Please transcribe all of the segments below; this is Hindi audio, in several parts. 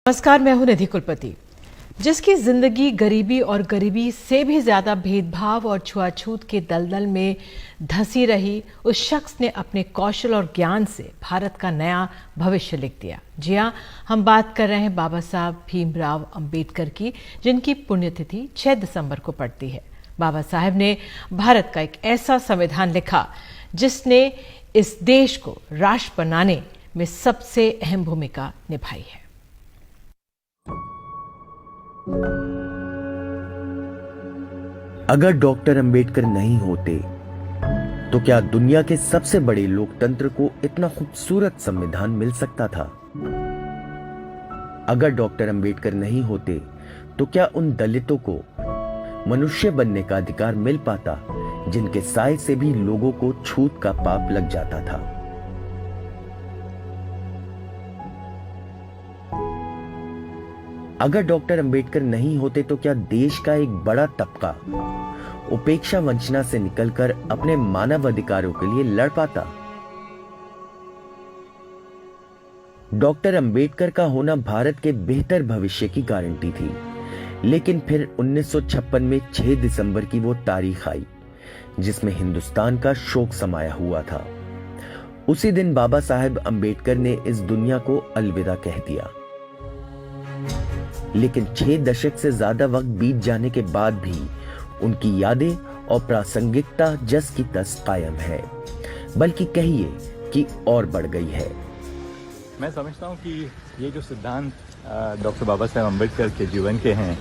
नमस्कार, मैं हूं निधि कुलपति। जिसकी जिंदगी गरीबी और गरीबी से भी ज्यादा भेदभाव और छुआछूत के दलदल में धंसी रही, उस शख्स ने अपने कौशल और ज्ञान से भारत का नया भविष्य लिख दिया। जी हां, हम बात कर रहे हैं बाबा साहब भीमराव अंबेडकर की, जिनकी पुण्यतिथि 6 दिसंबर को पड़ती है। बाबा साहब ने भारत का एक ऐसा संविधान लिखा जिसने इस देश को राष्ट्र बनाने में सबसे अहम भूमिका निभाई है। अगर डॉक्टर अंबेडकर नहीं होते तो क्या दुनिया के सबसे बड़े लोकतंत्र को इतना खूबसूरत संविधान मिल सकता था? अगर डॉक्टर अंबेडकर नहीं होते तो क्या उन दलितों को मनुष्य बनने का अधिकार मिल पाता, जिनके साए से भी लोगों को छूत का पाप लग जाता था? अगर डॉक्टर अंबेडकर नहीं होते तो क्या देश का एक बड़ा तबका उपेक्षा वंचना से निकलकर अपने मानव अधिकारों के लिए लड़ पाता? डॉक्टर अंबेडकर का होना भारत के बेहतर भविष्य की गारंटी थी, लेकिन फिर 1956 में 6 दिसंबर की वो तारीख आई जिसमें हिंदुस्तान का शोक समाया हुआ था। उसी दिन बाबा साहेब अंबेडकर ने इस दुनिया को अलविदा कह दिया। लेकिन 6 दशक से ज्यादा वक्त बीत जाने के बाद भी उनकी यादें और प्रासंगिकता जस की तस कायम है, बल्कि कहिए कि और बढ़ गई है। मैं समझता हूं कि ये जो सिद्धांत डॉक्टर बाबा साहेब अम्बेडकर के जीवन के हैं,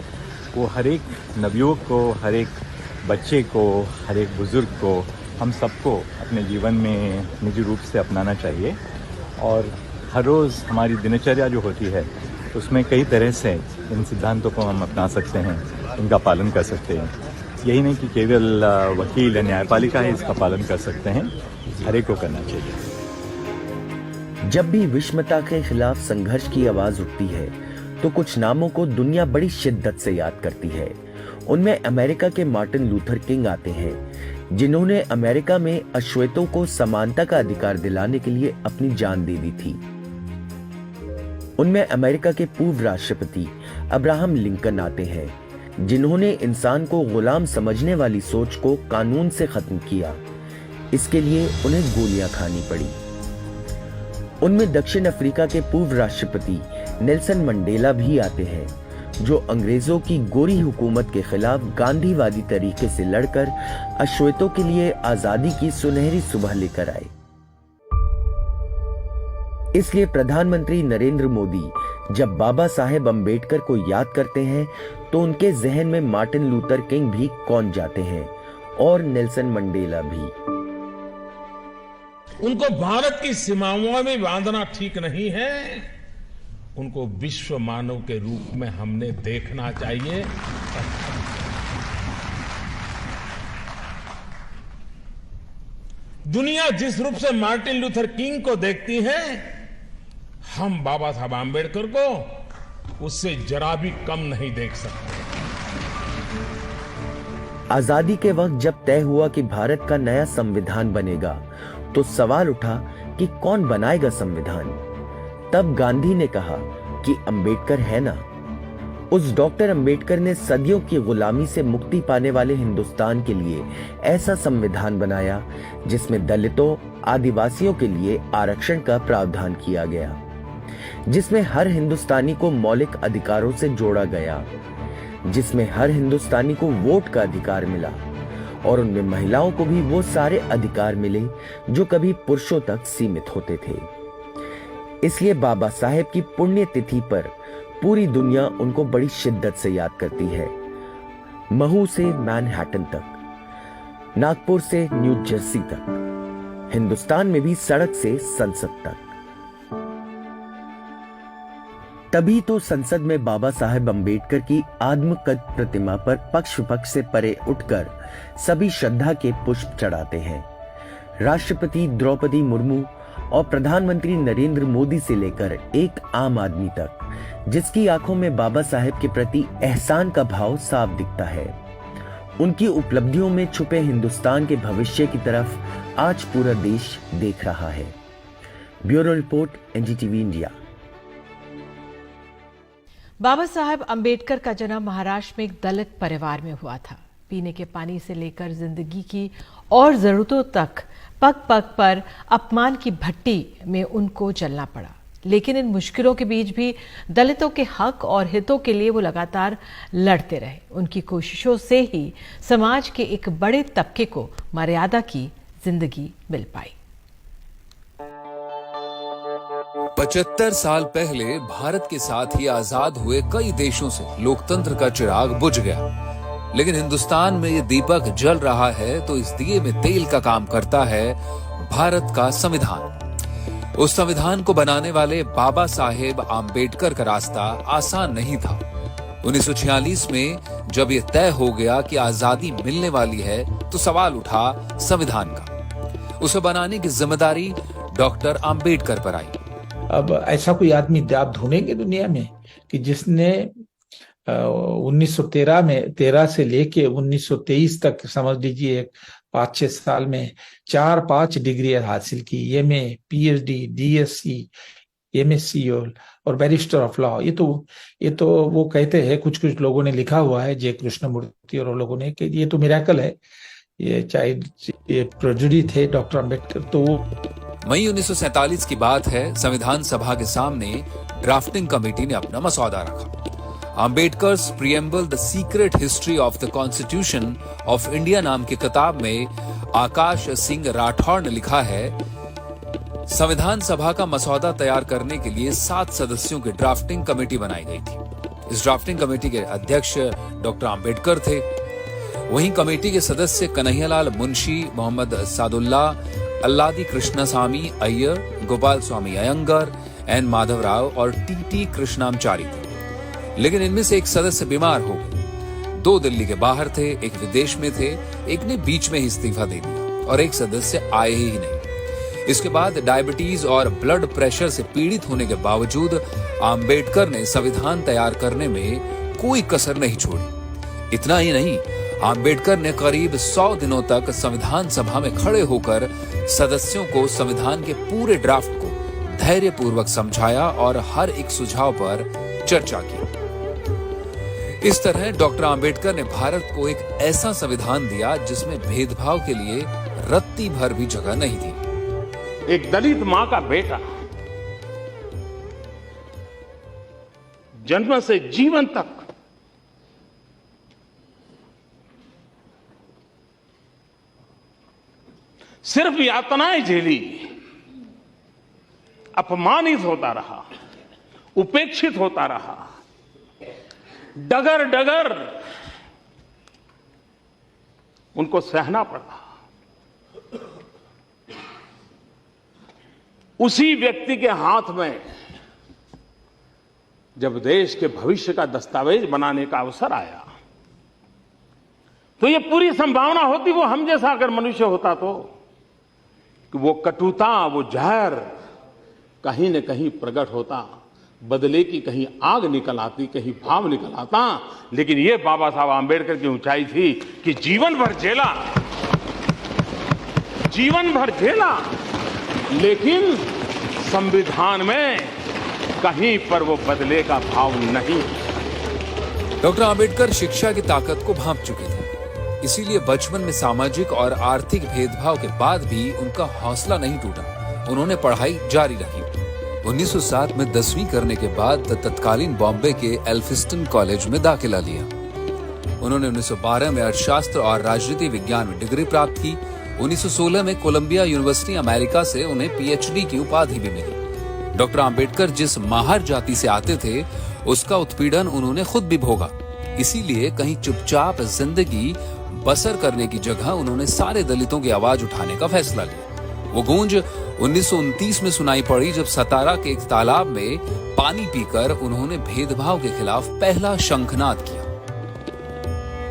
वो हर एक नवयुवक को, हर एक बच्चे को, हर एक बुजुर्ग को, हम सबको अपने जीवन में निजी रूप से अपनाना चाहिए। और हर रोज़ हमारी दिनचर्या जो होती है उसमें कई तरह से इन सिद्धांतों को हम अपना सकते हैं, इनका पालन कर सकते हैं। यही नहीं कि केवल वकील या न्यायपालिका है इसका पालन कर सकते हैं, हर एक को करना चाहिए। जब भी विषमता के खिलाफ संघर्ष की आवाज उठती है तो कुछ नामों को दुनिया बड़ी शिद्दत से याद करती है। उनमें अमेरिका के मार्टिन लूथर किंग आते हैं, जिन्होंने अमेरिका में अश्वेतों को समानता का अधिकार दिलाने के लिए अपनी जान दे दी थी। उनमें अमेरिका के पूर्व राष्ट्रपति अब्राहम लिंकन आते हैं, जिन्होंने इंसान को गुलाम समझने वाली सोच को कानून से खत्म किया। इसके लिए उन्हें गोलियां खानी पड़ी। उनमें दक्षिण अफ्रीका के पूर्व राष्ट्रपति नेल्सन मंडेला भी आते हैं, जो अंग्रेजों की गोरी हुकूमत के खिलाफ गांधीवादी तरीके से लड़कर अश्वेतों के लिए आजादी की सुनहरी सुबह लेकर आए। इसलिए प्रधानमंत्री नरेंद्र मोदी जब बाबा साहेब अंबेडकर को याद करते हैं तो उनके जहन में मार्टिन लूथर किंग भी कौन जाते हैं, और नेल्सन मंडेला भी। उनको भारत की सीमाओं में बांधना ठीक नहीं है, उनको विश्व मानव के रूप में हमने देखना चाहिए। दुनिया जिस रूप से मार्टिन लूथर किंग को देखती है, हम बाबा साहब आम्बेडकर को उससे जरा भी कम नहीं देख सकते। आजादी के वक्त जब तय हुआ कि भारत का नया संविधान बनेगा, तो सवाल उठा कि कौन बनाएगा संविधान। तब गांधी ने कहा कि अंबेडकर है ना। उस डॉक्टर अंबेडकर ने सदियों की गुलामी से मुक्ति पाने वाले हिंदुस्तान के लिए ऐसा संविधान बनाया जिसमें दलितों, आदिवासियों के लिए आरक्षण का प्रावधान किया गया, जिसमें हर हिंदुस्तानी को मौलिक अधिकारों से जोड़ा गया, जिसमें हर हिंदुस्तानी को वोट का अधिकार मिला, और उनमें महिलाओं को भी वो सारे अधिकार मिले जो कभी पुरुषों तक सीमित होते थे। इसलिए बाबा साहेब की पुण्यतिथि पर पूरी दुनिया उनको बड़ी शिद्दत से याद करती है। महू से मैनहट्टन तक, नागपुर से न्यू जर्सी तक, हिंदुस्तान में भी सड़क से संसद तक। तभी तो संसद में बाबा साहेब अंबेडकर की आत्मकद प्रतिमा पर पक्ष विपक्ष से परे उठकर सभी श्रद्धा के पुष्प चढ़ाते हैं। राष्ट्रपति द्रौपदी मुर्मू और प्रधानमंत्री नरेंद्र मोदी से लेकर एक आम आदमी तक, जिसकी आंखों में बाबा साहेब के प्रति एहसान का भाव साफ दिखता है। उनकी उपलब्धियों में छुपे हिंदुस्तान के भविष्य की तरफ आज पूरा देश देख रहा है। Bureau report, NDTV India. Baba Saheb Ambedkar का जन्म महाराष्ट्र में एक दलित परिवार में हुआ था। पीने के पानी से लेकर जिंदगी की और जरूरतों तक पग पग पर अपमान की भट्टी में उनको चलना पड़ा। लेकिन इन मुश्किलों के बीच भी दलितों के हक और हितों के लिए वो लगातार लड़ते रहे। उनकी कोशिशों से ही समाज के एक बड़े तबके को मर्यादा की जिंदगी मिल पाई। 75 साल पहले भारत के साथ ही आजाद हुए कई देशों से लोकतंत्र का चिराग बुझ गया, लेकिन हिंदुस्तान में ये दीपक जल रहा है तो इस दिए में तेल का काम करता है भारत का संविधान। उस संविधान को बनाने वाले बाबा साहेब आम्बेडकर का रास्ता आसान नहीं था। 1946 में जब ये तय हो गया कि आजादी मिलने वाली है तो सवाल उठा संविधान का। उसे बनाने की जिम्मेदारी डॉक्टर आम्बेडकर पर आई। अब ऐसा कोई आदमी आप ढूंढेंगे दुनिया में कि जिसने 1913 से लेके 1923 तक समझ लीजिए 5-6 साल में 4-5 डिग्री हासिल की, एमए, पीएचडी, डीएससी, एमएससी और बैरिस्टर ऑफ लॉ। ये तो वो कहते हैं, कुछ लोगों ने लिखा हुआ है, जय कृष्णमूर्ति और लोगों ने, कि ये तो मिरेकल है, ये चाहे प्रोजुडी थे डॉक्टर अम्बेडकर। तो मई 1947 की बात है। संविधान सभा के सामने ड्राफ्टिंग कमेटी ने अपना मसौदा रखा। Ambedkar's preamble the secret history of the constitution of India नाम की किताब में आकाश सिंह राठौड़ ने लिखा है, संविधान सभा का मसौदा तैयार करने के लिए 7 सदस्यों की ड्राफ्टिंग कमेटी बनाई गई थी। इस ड्राफ्टिंग कमेटी के अध्यक्ष डॉक्टर आम्बेडकर थे। वहीं कमेटी के सदस्य कन्हैयालाल मुंशी, मोहम्मद सादुल्ला, अल्लादी कृष्णस्वामी अय्यर, गोपाल स्वामी अयंगर, एन माधवराव और टी कृष्णामचारी थे। लेकिन इनमें से एक सदस्य बीमार हो गए। 2 दिल्ली के बाहर थे, एक विदेश में थे, एक ने बीच में ही इस्तीफा दे दिया और एक सदस्य आए ही नहीं। इसके बाद डायबिटीज और ब्लड प्रेशर से पीड़ित होने के बावजूद आम्बेडकर ने संविधान तैयार करने में कोई कसर नहीं छोड़ी। इतना ही नहीं, आम्बेडकर ने करीब 100 दिनों तक संविधान सभा में खड़े होकर सदस्यों को संविधान के पूरे ड्राफ्ट को धैर्यपूर्वक समझाया और हर एक सुझाव पर चर्चा की। इस तरह डॉक्टर आम्बेडकर ने भारत को एक ऐसा संविधान दिया जिसमें भेदभाव के लिए रत्ती भर भी जगह नहीं थी। एक दलित मां का बेटा जन्म से जीवन तक सिर्फ यातनाएं झेली, अपमानित होता रहा, उपेक्षित होता रहा, डगर डगर उनको सहना पड़ा। उसी व्यक्ति के हाथ में जब देश के भविष्य का दस्तावेज बनाने का अवसर आया तो ये पूरी संभावना होती, वो हम जैसा अगर मनुष्य होता तो, कि वो कटुता, वो जहर कहीं न कहीं प्रकट होता, बदले की कहीं आग निकल आती, कहीं भाव निकल आता। लेकिन ये बाबा साहब आम्बेडकर की ऊंचाई थी कि जीवन भर झेला, लेकिन संविधान में कहीं पर वो बदले का भाव नहीं। डॉक्टर आम्बेडकर शिक्षा की ताकत को भांप चुके थे, इसीलिए बचपन में सामाजिक और आर्थिक भेदभाव के बाद भी उनका हौसला नहीं टूटा। उन्होंने पढ़ाई जारी रखी। 1907 में 10वीं करने के बाद तत्कालीन बॉम्बे के एल्फिस्टन कॉलेज में दाखिला लिया। उन्होंने 1912 में अर्थशास्त्र और राजनीति विज्ञान में डिग्री प्राप्त की। 1916 में कोलंबिया यूनिवर्सिटी अमेरिका से उन्हें पीएचडी की उपाधि भी मिली। डॉक्टर आम्बेडकर जिस माहर जाति से आते थे, उसका उत्पीड़न उन्होंने खुद भी भोगा। इसीलिए कहीं चुपचाप जिंदगी बसर करने की जगह उन्होंने सारे दलितों की आवाज उठाने का फैसला लिया। वो गूंज 1929 में सुनाई पड़ी जब सतारा के एक तालाब में पानी पीकर उन्होंने भेदभाव के खिलाफ पहला शंखनाद किया।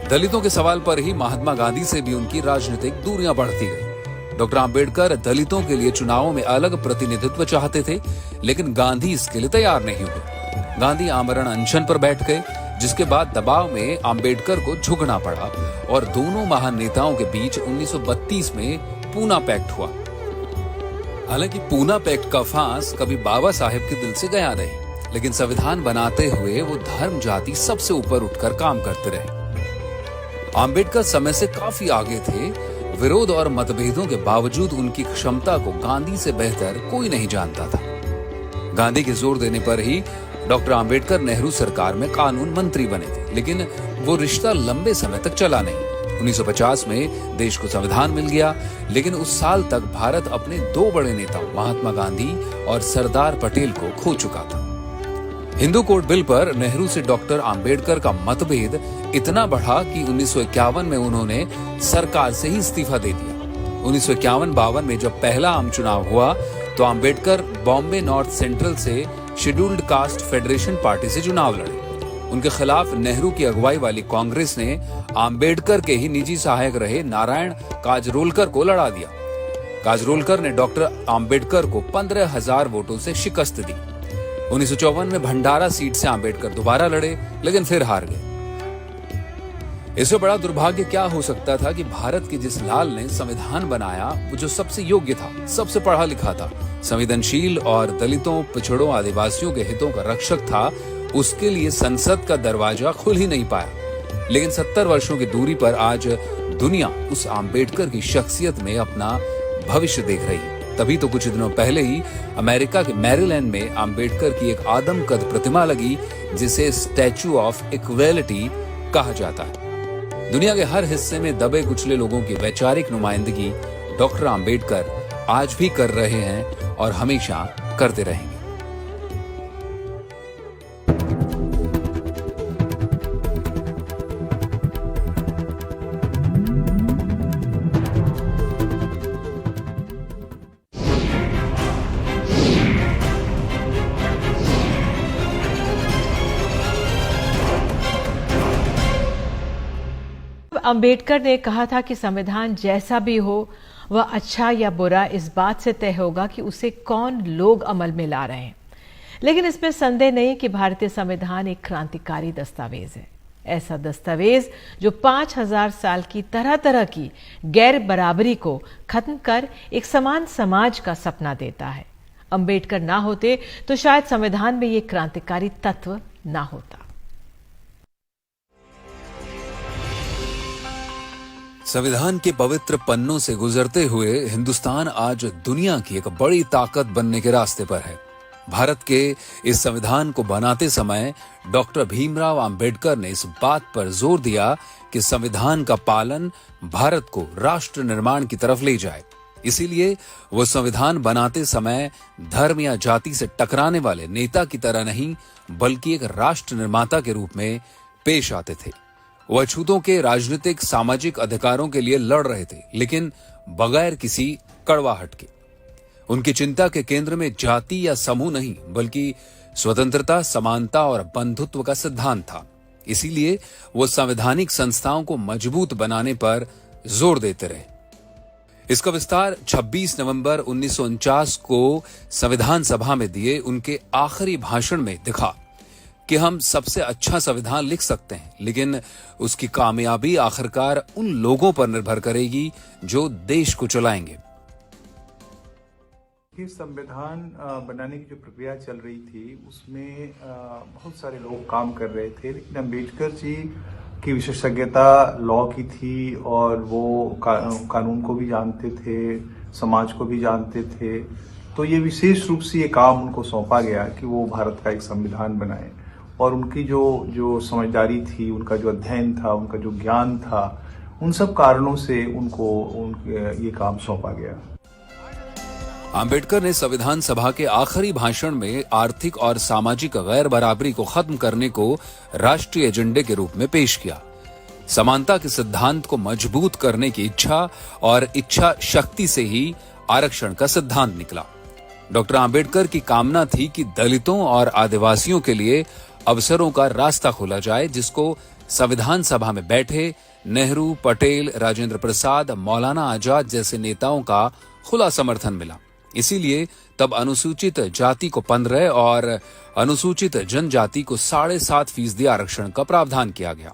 दलितों के सवाल पर ही महात्मा गांधी से भी उनकी राजनीतिक दूरियां बढ़ती गई। डॉक्टर आम्बेडकर दलितों के लिए चुनावों में अलग प्रतिनिधित्व चाहते थे, लेकिन गांधी इसके लिए तैयार नहीं हुए। गांधी आमरण अनशन पर बैठ गए, जिसके बाद दबाव में आम्बेडकर को झुकना पड़ा और दोनों महान नेताओं के बीच 1932 में पूना पैक्ट हुआ। हालांकि पूना पैक्ट का फांस कभी बाबा साहेब के दिल से गया नहीं, लेकिन संविधान बनाते हुए वो धर्म जाति सबसे ऊपर उठकर काम करते रहे। आम्बेडकर समय से काफी आगे थे। विरोध और मतभेदों के बावजूद उनकी क्षमता को गांधी से बेहतर कोई नहीं जानता था। गांधी के जोर देने पर ही डॉक्टर आम्बेडकर नेहरू सरकार में कानून मंत्री बने थे, लेकिन वो रिश्ता लंबे समय तक चला नहीं। 1950 में देश को संविधान मिल गया, लेकिन उस साल तक भारत अपने दो बड़े नेताओं महात्मा गांधी और सरदार पटेल को खो चुका था। हिंदू कोड बिल पर नेहरू से डॉक्टर आम्बेडकर का मतभेद इतना बढ़ा कि 1951 में उन्होंने सरकार से ही इस्तीफा दे दिया। 1951-52 में जब पहला आम चुनाव हुआ तो आम्बेडकर बॉम्बे नॉर्थ सेंट्रल से शेड्यूल्ड कास्ट फेडरेशन पार्टी से चुनाव लड़े। उनके खिलाफ नेहरू की अगुवाई वाली कांग्रेस ने आम्बेडकर के ही निजी सहायक रहे नारायण काजरोलकर को लड़ा दिया। काजरोलकर ने डॉक्टर आम्बेडकर को 15,000 वोटों से शिकस्त दी। 1954 में भंडारा सीट से आम्बेडकर दोबारा लड़े, लेकिन फिर हार गए। इससे बड़ा दुर्भाग्य क्या हो सकता था कि भारत के जिस लाल ने संविधान बनाया वो जो सबसे योग्य था, सबसे पढ़ा लिखा था, संवेदनशील और दलितों, पिछड़ों, आदिवासियों के हितों का रक्षक था, उसके लिए संसद का दरवाजा खुल ही नहीं पाया। लेकिन 70 वर्षों की दूरी पर आज दुनिया उस आम्बेडकर की शख्सियत में अपना भविष्य देख रही है। तभी तो कुछ दिनों पहले ही अमेरिका के मैरीलैंड में आम्बेडकर की एक आदमकद प्रतिमा लगी, जिसे स्टैच्यू ऑफ इक्वेलिटी कहा जाता है। दुनिया के हर हिस्से में दबे कुचले लोगों की वैचारिक नुमाइंदगी डॉक्टर आम्बेडकर आज भी कर रहे हैं और हमेशा करते रहेंगे। अंबेडकर ने कहा था कि संविधान जैसा भी हो वह अच्छा या बुरा इस बात से तय होगा कि उसे कौन लोग अमल में ला रहे हैं। लेकिन इसमें संदेह नहीं कि भारतीय संविधान एक क्रांतिकारी दस्तावेज है, ऐसा दस्तावेज जो 5000 साल की तरह तरह की गैर बराबरी को खत्म कर एक समान समाज का सपना देता है। अंबेडकर ना होते तो शायद संविधान में ये क्रांतिकारी तत्व ना होता। संविधान के पवित्र पन्नों से गुजरते हुए हिंदुस्तान आज दुनिया की एक बड़ी ताकत बनने के रास्ते पर है। भारत के इस संविधान को बनाते समय डॉक्टर भीमराव अंबेडकर ने इस बात पर जोर दिया कि संविधान का पालन भारत को राष्ट्र निर्माण की तरफ ले जाए। इसीलिए वो संविधान बनाते समय धर्म या जाति से टकराने वाले नेता की तरह नहीं, बल्कि एक राष्ट्र निर्माता के रूप में पेश आते थे। वह अछूतों के राजनीतिक सामाजिक अधिकारों के लिए लड़ रहे थे, लेकिन बगैर किसी कड़वाहट के। उनकी चिंता के केंद्र में जाति या समूह नहीं, बल्कि स्वतंत्रता, समानता और बंधुत्व का सिद्धांत था। इसीलिए वो संवैधानिक संस्थाओं को मजबूत बनाने पर जोर देते रहे। इसका विस्तार 26 नवंबर 1949 को संविधान सभा में दिए उनके आखिरी भाषण में दिखा कि हम सबसे अच्छा संविधान लिख सकते हैं, लेकिन उसकी कामयाबी आखिरकार उन लोगों पर निर्भर करेगी जो देश को चलाएंगे। ये संविधान बनाने की जो प्रक्रिया चल रही थी उसमें बहुत सारे लोग काम कर रहे थे, लेकिन अम्बेडकर जी की विशेषज्ञता लॉ की थी और वो कानून को भी जानते थे, समाज को भी जानते थे। तो ये विशेष रूप से ये काम उनको सौंपा गया कि वो भारत का एक संविधान बनाए, और उनकी जो समझदारी थी, उनका जो अध्ययन था, उनका जो ज्ञान था, उन सब कारणों से उनको ये काम सौंपा गया। अंबेडकर ने संविधान सभा के आखिरी भाषण में आर्थिक और सामाजिक गैर बराबरी को खत्म करने को राष्ट्रीय एजेंडे के रूप में पेश किया। समानता के सिद्धांत को मजबूत करने की इच्छा और इच्छा शक्ति से ही आरक्षण का सिद्धांत निकला। डॉक्टर अंबेडकर की कामना थी कि दलितों और आदिवासियों के लिए अवसरों का रास्ता खोला जाए, जिसको संविधान सभा में बैठे नेहरू, पटेल, राजेंद्र प्रसाद, मौलाना आजाद जैसे नेताओं का खुला समर्थन मिला। इसीलिए तब अनुसूचित जाति को 15 और अनुसूचित जनजाति को 7.5% आरक्षण का प्रावधान किया गया।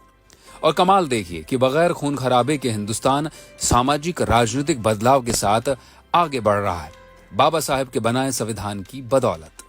और कमाल देखिए कि बगैर खून खराबे के हिंदुस्तान सामाजिक राजनीतिक बदलाव के साथ आगे बढ़ रहा है, बाबा साहेब के बनाए संविधान की बदौलत।